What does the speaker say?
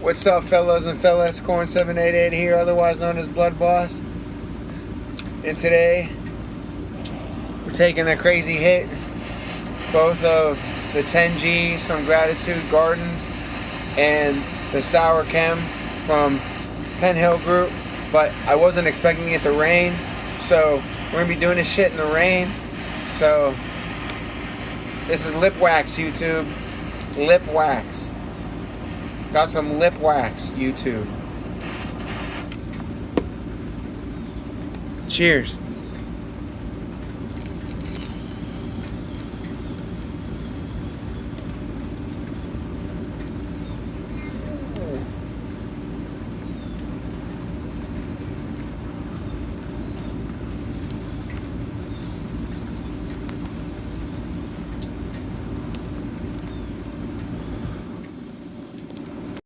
What's up, fellas and fellas? Corn788 here, otherwise known as Blood Boss. And today, we're taking a crazy hit. Both of the 10 G's from Gratitude Gardens and the Sour Chem from Penn Hill Group. But I wasn't expecting it to rain, so we're going to be doing this shit in the rain. So, this is lip wax, YouTube. Lip wax. Got some lip wax, YouTube. Cheers.